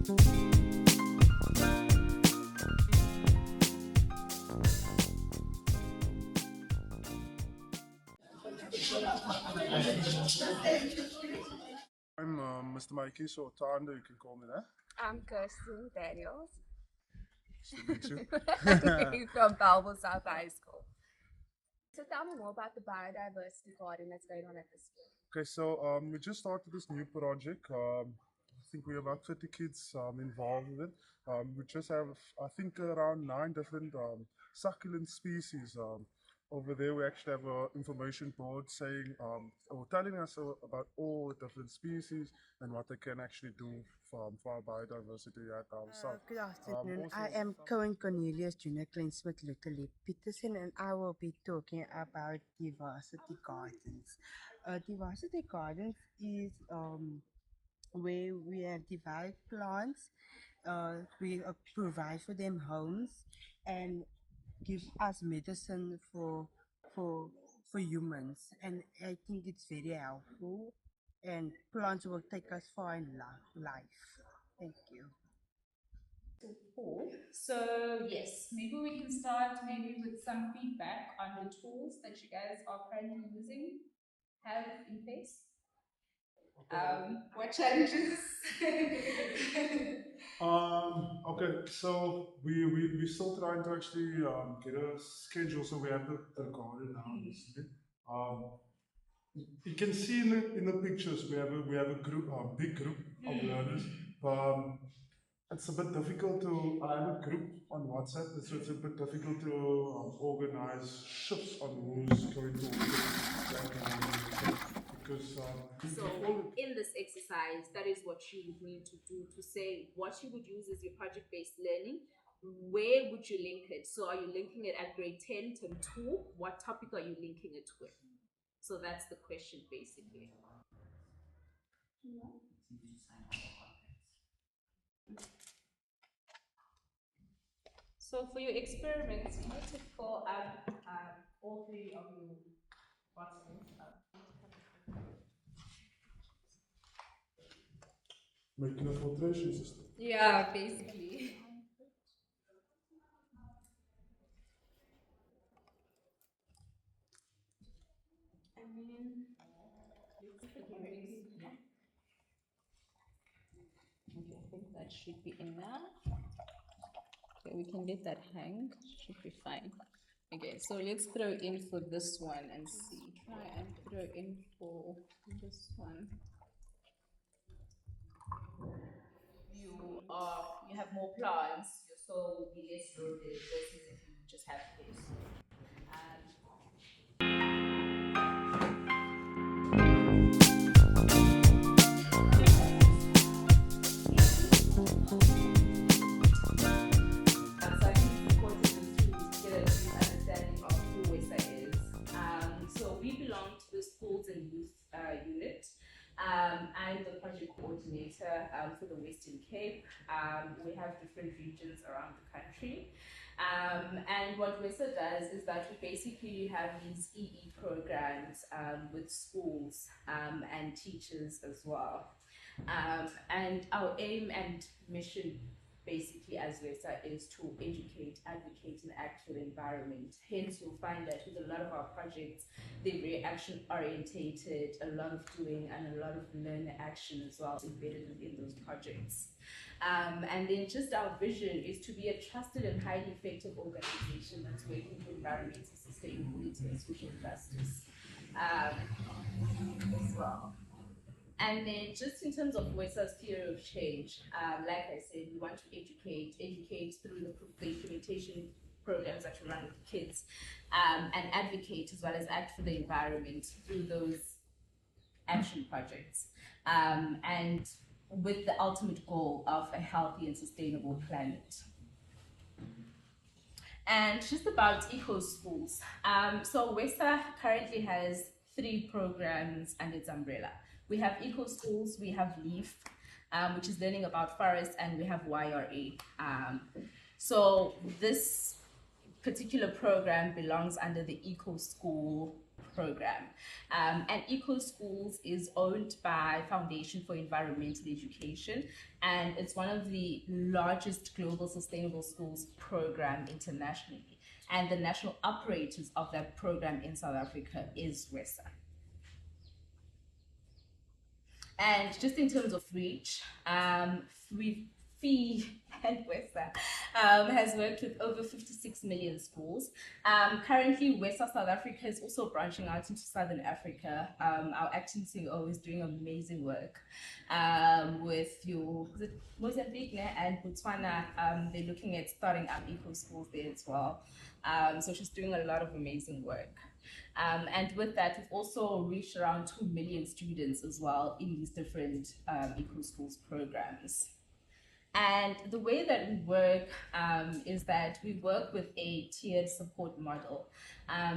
I'm Mr. Mikey, so Tanda, you can call me that. I'm Kirsten Daniels. Nice to meet you. From Belleville South High School. So tell me more about the biodiversity garden that's going on at the school. Okay, so we just started this new project. I think we're about 30 kids involved with it. We just have, I think, around 9 different succulent species. Over there, we actually have an information board saying, or telling us about all the different species and what they can actually do for our biodiversity at our site. Good afternoon. Also, I am Cohen Cornelius Junior Clinsmith Lutherly Peterson, and I will be talking about diversity gardens. Diversity gardens is where we have divided plants. We provide for them homes and give us medicine for for humans, and I think it's very helpful. And plants will take us far in life. Thank you. Cool. So yes, maybe we can start maybe with some feedback on the tools that you guys are currently using, have in place. What challenges? Okay, so we still trying to actually get a schedule, so we have the garden now. Obviously. You can see in the pictures we have a group, a big group of learners. It's a bit difficult to. I have a group on WhatsApp, so it's a bit difficult to organize shifts on who's going to because So in this exercise, that is what you would need to do, to say what you would use as your project-based learning. Where would you link it? So are you linking it at grade 10 term 2? What topic are you linking it with? So that's the question basically. So for your experiments, you need to fill up all three of your bottles. making a filtration system. Yeah, basically. Okay, I think that should be enough. Okay, we can let that hang, should be fine. Okay, so let's throw in for this one and see. Try and throw in for this one. You have more plants, your soil will be less loaded versus if you just have this. So I think it's important to get a deep understanding of who WESSA is. So we belong to the Schools and Youth unit. I'm the project coordinator for the Western Cape. We have different regions around the country. And what WESSA does is that we basically have these EE programs with schools and teachers as well. And our aim and mission basically as WESSA is to educate, advocate, and act for the environment. Hence, you'll find that with a lot of our projects, they're very action orientated, a lot of doing, and a lot of learn action as well embedded within those projects. And then just our vision is to be a trusted and highly effective organization that's working for environmental sustainability and social justice as well. And then just in terms of WESSA's theory of change, like I said, we want to educate through the implementation programs that we run with kids, and advocate as well as act for the environment through those action projects, and with the ultimate goal of a healthy and sustainable planet. And just about eco schools. So WESSA currently has 3 programs under its umbrella. We have Eco Schools, we have LEAF, which is learning about forests, and we have YRA. So this particular program belongs under the Eco School program. And Eco Schools is owned by Foundation for Environmental Education, and it's one of the largest global sustainable schools program internationally. And the national operators of that program in South Africa is WESSA. And just in terms of reach, FEE and WESSA has worked with over 56 million schools. Currently, WESSA South Africa is also branching out into Southern Africa. Our acting CEO is doing amazing work with Mozambique and Botswana. They're looking at starting up eco schools there as well. So she's doing a lot of amazing work. And with that, we've also reached around 2 million students as well in these different eco schools programs. And the way that we work is that we work with a tiered support model.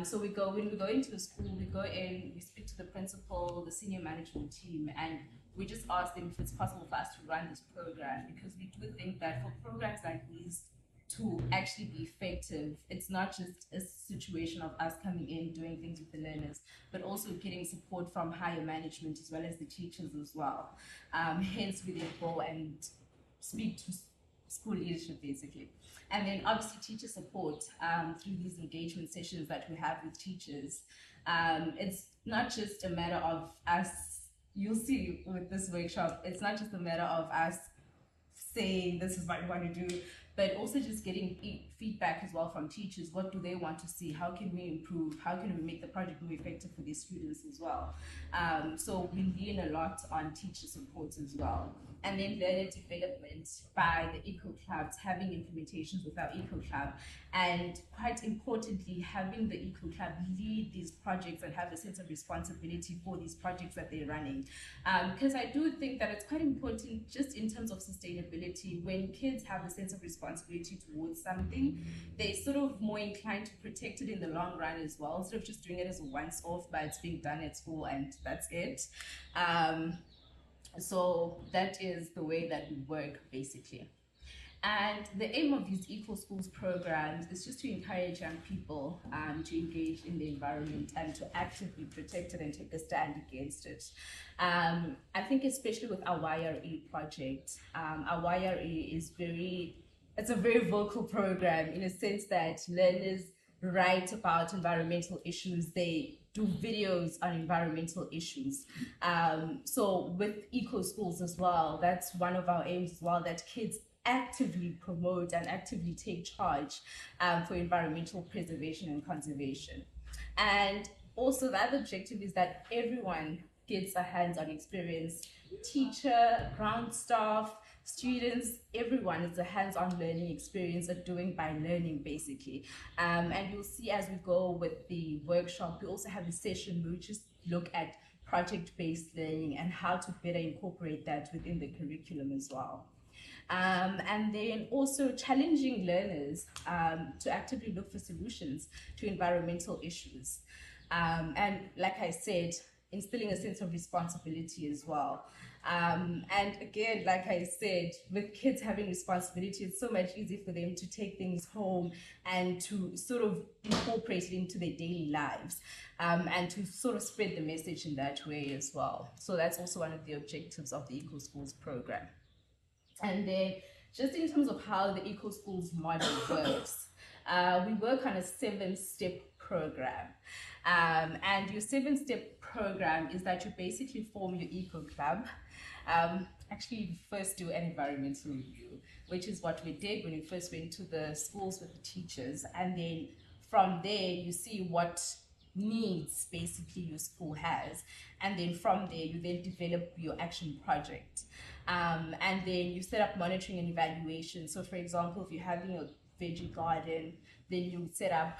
So when we go into a school, we go in, we speak to the principal, the senior management team, and we just ask them if it's possible for us to run this program, because we do think that for programs like these to actually be effective, it's not just a situation of us coming in, doing things with the learners, but also getting support from higher management as well as the teachers as well. Hence, we then go and speak to school leadership basically. And then obviously teacher support through these engagement sessions that we have with teachers. It's not just a matter of us, you'll see with this workshop, it's not just a matter of us saying this is what we want to do, but also just getting feedback as well from teachers. What do they want to see? How can we improve? How can we make the project more effective for these students as well? So we lean a lot on teacher support as well. And then learner development by the Eco Clubs, having implementations with our Eco Club, and quite importantly, having the Eco Club lead these projects and have a sense of responsibility for these projects that they're running. Because I do think that it's quite important just in terms of sustainability. When kids have a sense of responsibility towards something, they're sort of more inclined to protect it in the long run as well, instead of just doing it as a once-off, but it's being done at school and that's it. So that is the way that we work basically. And the aim of these Eco Schools programs is just to encourage young people to engage in the environment and to actively protect it and take a stand against it. I think especially with our YRE project, our YRE is it's a very vocal program in a sense that learners write about environmental issues, they do videos on environmental issues. So with Eco Schools as well, that's one of our aims as well, that kids actively promote and actively take charge for environmental preservation and conservation. And also the other objective is that everyone gets a hands-on experience, teacher, ground staff, students, everyone. It's a hands-on learning experience, a doing by learning basically. And you'll see as we go with the workshop, we also have a session where we just look at project-based learning and how to better incorporate that within the curriculum as well. And then also challenging learners to actively look for solutions to environmental issues. And like I said, instilling a sense of responsibility as well. And again, like I said, with kids having responsibility, it's so much easier for them to take things home and to sort of incorporate it into their daily lives, and to sort of spread the message in that way as well. So that's also one of the objectives of the Eco Schools program. And then just in terms of how the Eco Schools model works, we work on a 7-step program. And your 7-step program is that you basically form your Eco Club. Actually, you first do an environmental review, which is what we did when we first went to the schools with the teachers. And then from there, you see what needs basically your school has. And then from there, you then develop your action project. And then you set up monitoring and evaluation. So for example, if you're having a veggie garden, then you set up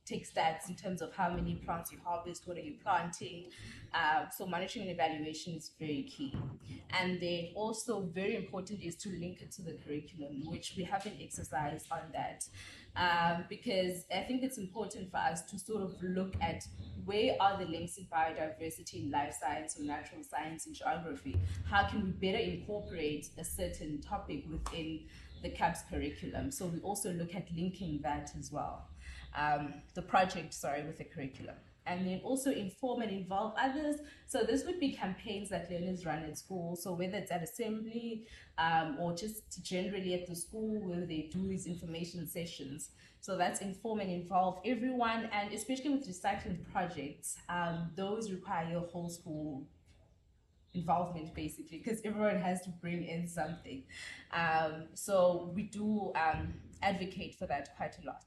take stats in terms of how many plants you harvest, what are you planting. So monitoring and evaluation is very key. And then also very important is to link it to the curriculum, which we haven't exercised on that. Because I think it's important for us to sort of look at where are the links in biodiversity in life science or natural science and geography. How can we better incorporate a certain topic within the CAPS curriculum? So we also look at linking that as well. the project, with the curriculum. And then also inform and involve others. So this would be campaigns that learners run at school. So whether it's at assembly or just generally at the school where they do these information sessions. So that's inform and involve everyone, and especially with recycling projects, those require your whole school involvement basically, because everyone has to bring in something. So we do advocate for that quite a lot.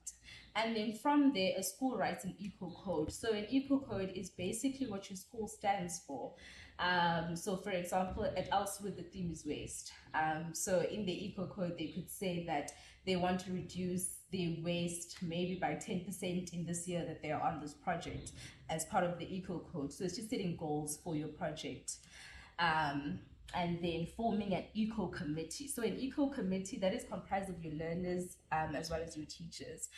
And then from there, a school writes an eco code. So an eco code is basically what your school stands for. So for example, at Elswood, the theme is waste. So in the eco code, they could say that they want to reduce their waste maybe by 10% in this year that they are on this project as part of the eco code. So it's just setting goals for your project. And then forming an eco committee. So an eco committee that is comprised of your learners as well as your teachers.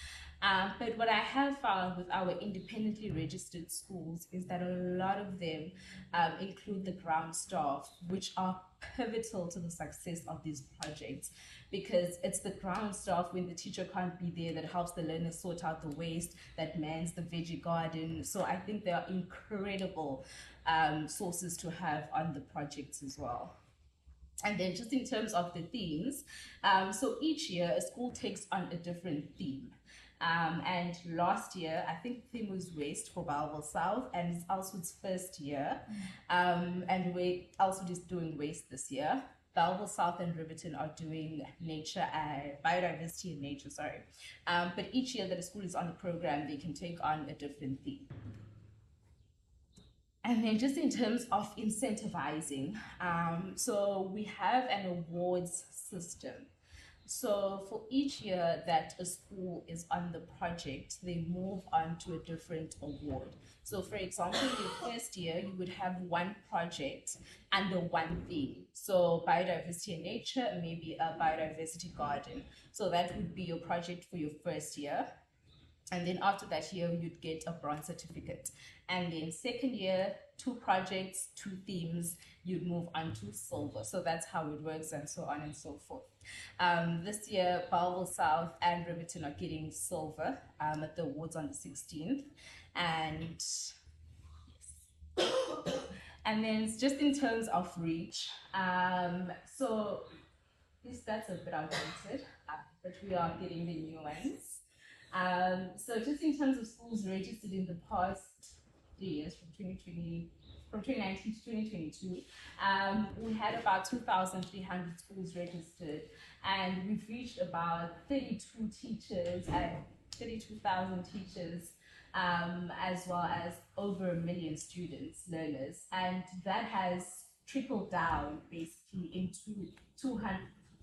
But what I have found with our independently registered schools is that a lot of them include the ground staff, which are pivotal to the success of these projects, because it's the ground staff when the teacher can't be there that helps the learners sort out the waste, that mans the veggie garden. So I think they are incredible sources to have on the projects as well. And then just in terms of the themes, so each year a school takes on a different theme. And last year, I think the theme was waste for Belleville South, and it's Elswood's first year. And Elswood is doing waste this year. Belleville South and Riverton are doing nature and biodiversity and nature, but each year that a school is on the program, they can take on a different theme. And then just in terms of incentivizing, so we have an awards system. So for each year that a school is on the project, they move on to a different award. So for example, in your first year, you would have one project under one theme. So biodiversity and nature, maybe a biodiversity garden. So that would be your project for your first year. And then after that year, you'd get a bronze certificate. And then second year, 2 projects, 2 themes, you'd move on to silver. So that's how it works, and so on and so forth. This year, Belleville South and Riverton are getting silver at the awards on the 16th. And and then just in terms of reach, so this that's a bit outdated, but we are getting the new ones. So just in terms of schools registered in the past 3 years, from 2019 to 2022, we had about 2,300 schools registered, and we've reached about 32 teachers and 32,000 teachers, as well as over 1 million students, learners, and that has trickled down basically into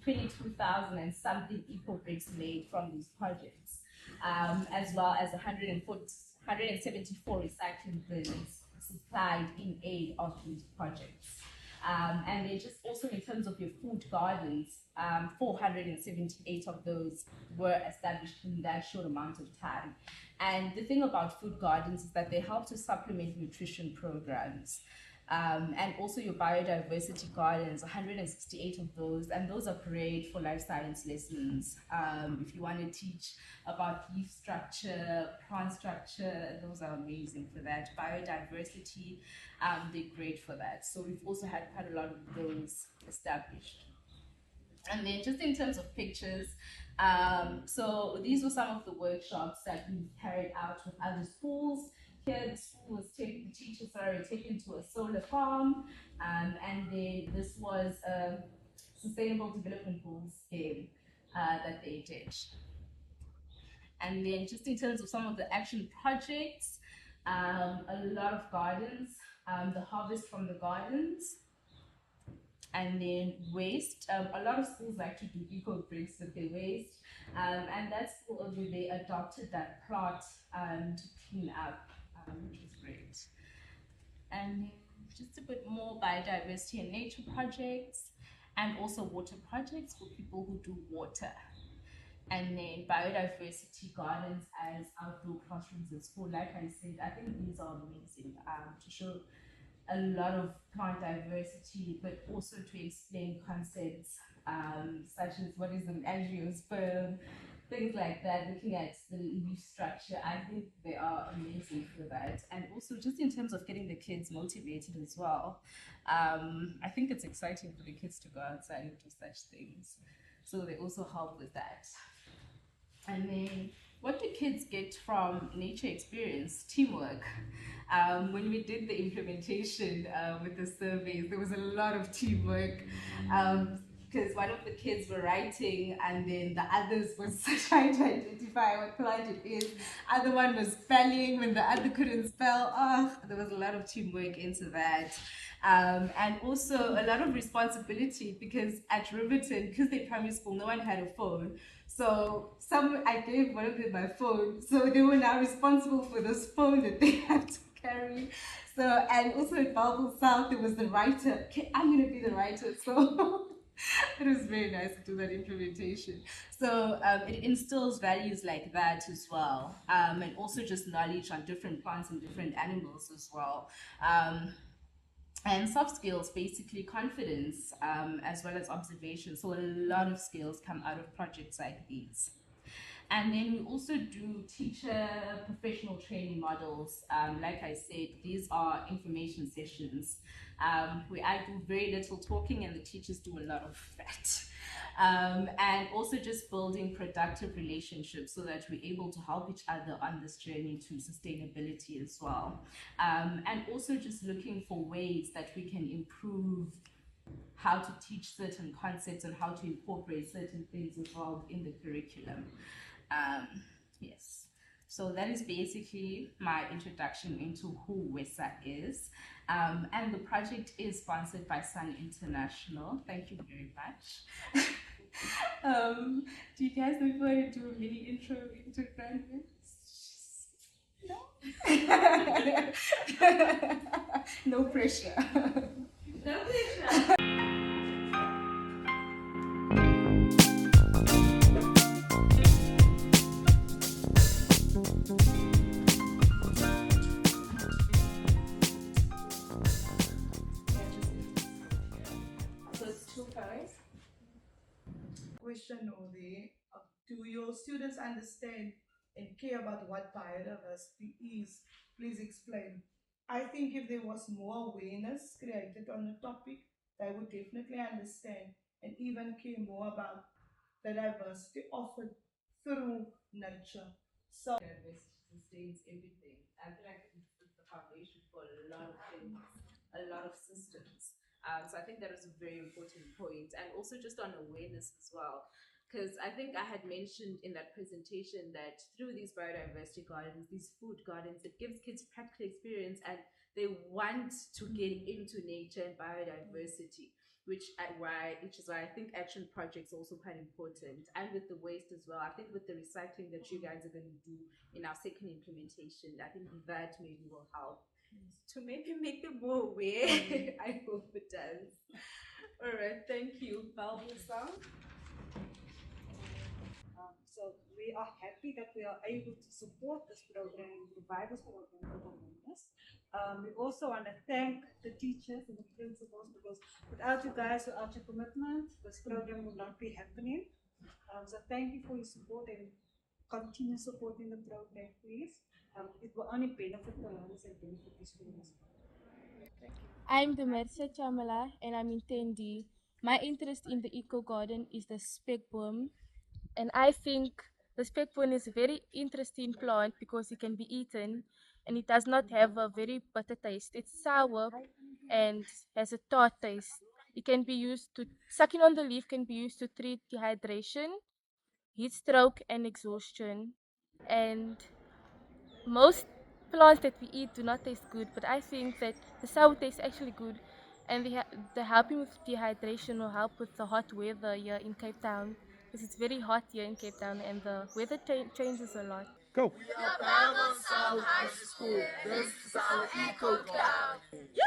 22,000 and something eco bricks made from these projects. As well as 174 recycling bins supplied in aid of these projects. And then just also in terms of your food gardens, 478 of those were established in that short amount of time. And the thing about food gardens is that they help to supplement nutrition programs. And also your biodiversity gardens, 168 of those, and those are great for life science lessons. If you want to teach about leaf structure, plant structure, those are amazing for that. Biodiversity, they're great for that. So we've also had quite a lot of those established. And then just in terms of pictures, so these were some of the workshops that we've carried out with other schools. Here, the school was taken, the teachers are taken to a solar farm, and then this was a sustainable development goals game that they did. And then just in terms of some of the action projects, a lot of gardens, the harvest from the gardens, and then waste. A lot of schools like to do eco bricks with their waste, and that school over there adopted that plot to clean up, which was great. And just a bit more biodiversity and nature projects, and also water projects for people who do water. And then biodiversity gardens as outdoor classrooms at school. Like I said, I think these are amazing to show a lot of plant diversity, but also to explain concepts such as what is an angiosperm, things like that, looking at the leaf structure, I think they are amazing for that. And also just in terms of getting the kids motivated as well, I think it's exciting for the kids to go outside and do such things. So they also help with that. And then what do kids get from nature experience? Teamwork. When we did the implementation with the surveys, there was a lot of teamwork. Because one of the kids were writing and then the others was trying to identify what plant it is. Other one was spelling when the other couldn't spell. Oh, there was a lot of teamwork into that. And also a lot of responsibility because at Riverton, because they're primary school, no one had a phone. So I gave one of them my phone. So they were now responsible for this phone that they have to carry. So, and also at Belleville South, there was the writer. Okay, I'm going to be the writer. So it was very nice to do that implementation. So it instills values like that as well. And also just knowledge on different plants and different animals as well. And soft skills, basically confidence, as well as observation. So a lot of skills come out of projects like these. And then we also do teacher professional training models. Like I said, these are information sessions where I do very little talking and the teachers do a lot of that. And also just building productive relationships so that we're able to help each other on this journey to sustainability as well. And also just looking for ways that we can improve how to teach certain concepts and how to incorporate certain things as well in the curriculum. Yes. So that is basically my introduction into who WESSA is. And the project is sponsored by Sun International. Thank you very much. Do you guys want to do a mini intro into graduates? No? No pressure. No pressure. Question only. Do your students understand and care about what biodiversity is? Please explain. I think if there was more awareness created on the topic, they would definitely understand and even care more about the diversity offered through nature. So Diversity sustains everything. I feel like it's the foundation for a lot of things, a lot of systems. So I think that is a very important point, and also just on awareness as well. Because I think I had mentioned in that presentation that through these biodiversity gardens, these food gardens, it gives kids practical experience and they want to get into nature and biodiversity, which is why I think action projects are also quite important. And with the waste as well, I think with the recycling that you guys are going to do in our second implementation, I think that maybe will help to maybe make them more aware. I hope it does. All right, thank you. Balbusa. So we are happy that we are able to support this program and provide this program for the members. We also want to thank the teachers and the principals because without you guys, without your commitment, this program would not be happening. So thank you for your support and continue supporting the program, please. It will only benefit the learners and benefit the students. I'm Demersa Chamala and I'm in 10D. My interest in the eco garden is the spekboom, and I think the spekboom is a very interesting plant because it can be eaten and it does not have a very bitter taste. It's sour and has a tart taste. It can be used to, sucking on the leaf can be used to treat dehydration, heat stroke, and exhaustion. And most plants that we eat do not taste good, but I think that the sour tastes actually good, and they helping with dehydration or help with the hot weather here in Cape Town because it's very hot here in Cape Town and the weather changes a lot. Go. We are Belleville South High School. This is our Eco Club. Yeah.